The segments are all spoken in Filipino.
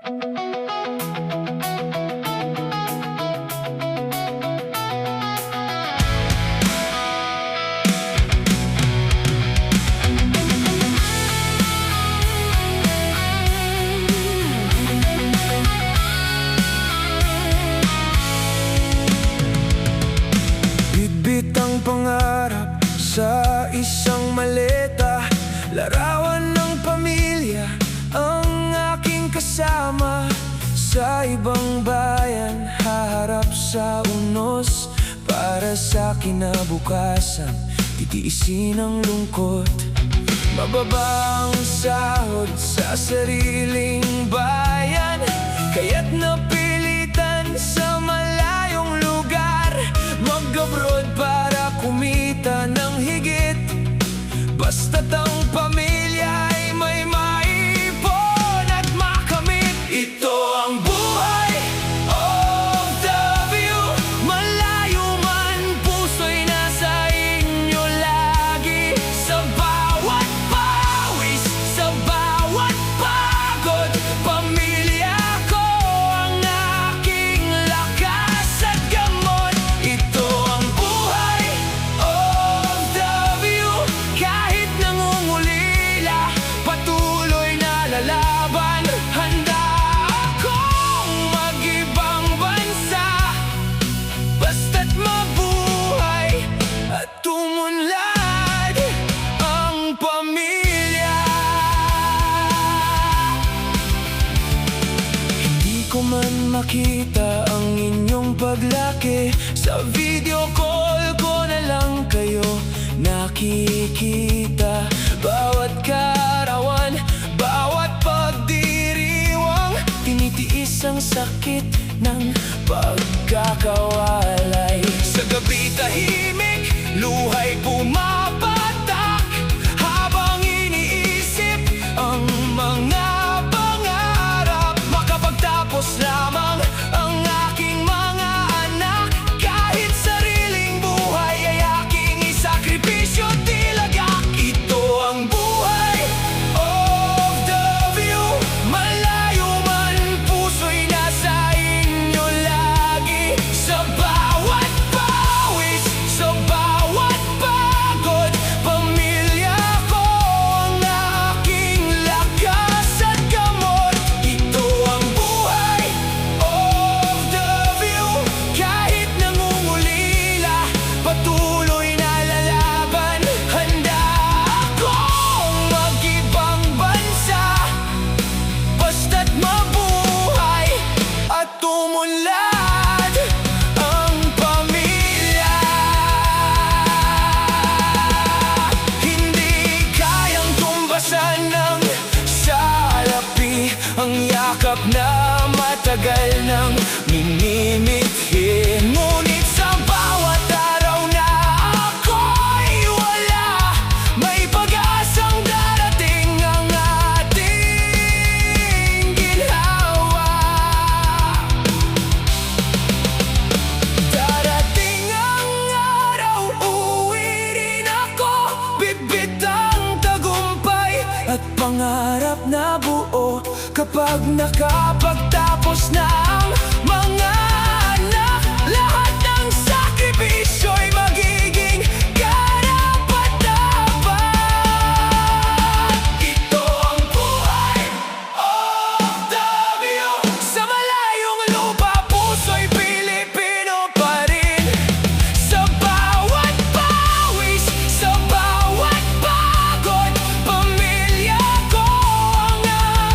Bitbit ang pangarap sa isang maleta, larawan ng pamilya ang aking kasama. Sa ibang bayan, haharap sa unos, para sa kinabukasan, titiisin ang lungkot. Mababa ang sahod sa sariling bayan, kaya't napilitan sa malayong lugar mag-abroad para kumita ng higit. Basta't ang pamilya ay may maipon at makamit. Ito ang buhay of the view. Malayo man, puso'y nasa inyo lagi. Sa bawat pawis, sa bawat pagod, pamilya ko ang aking lakas at gamot. Ito ang buhay of the view. Kahit nangungulila, patuloy na lalaban. Handa akong mag-ibang bansa, basta't mabuhay at tumunlad ang pamilya. Hindi ko man makita ang inyong paglaki, sa video call ko na lang kayo nakikita. Bawat karawan, bawat pagdiriwang, tinitiis ang sakit ng pagkakawalay. Sa gabi tahimik, luha'y pumapatak, habang iniisip ang mga pangarap. Makapagtapos lamang ang aking mga anak, kahit sariling buhay ay aking isakripisyo tilagak. Ito ang buhay of the view. Malayo man, puso'y nasa inyo lagi. Sa bawat pawis, sa bawat pagod, pamilya ko ang aking lakas at gamot. Ito ang buhay of the view. Kahit nangungulila, patuloy na lalaban. Handa akong mag-ibang bansa, basta't mabuhay at tumunlad ang pamilya. Hindi kayang tumbasan ng salapi ang yakap na matagal nang minimithi. Ngunit sa bawat araw na ako'y wala, may pag-asang darating ang ating ginhawa. Darating ang araw, uuwi rin ako. Bitbit ang tagumpay at pangarap na buo. Kapag nakapagtapos na ang mga anak, lahat ng sakripisyo'y magiging karapat-dapat. Ito ang buhay of the view. Sa malayong lupa, puso'y Pilipino pa rin. Sa bawat pawis, sa bawat pagod, pamilya ko ang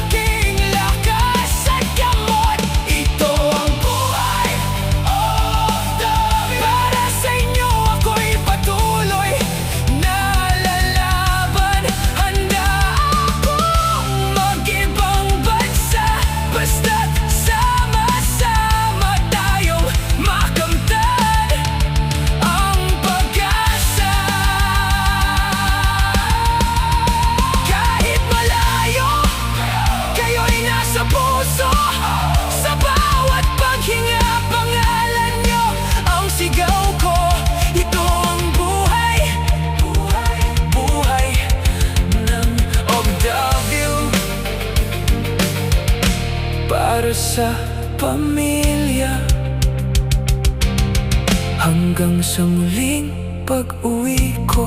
aking lakas at gamot. Ito ang buhay of the view. Para sa inyo para sa pamilya. Hanggang sa muling pag-uwi ko.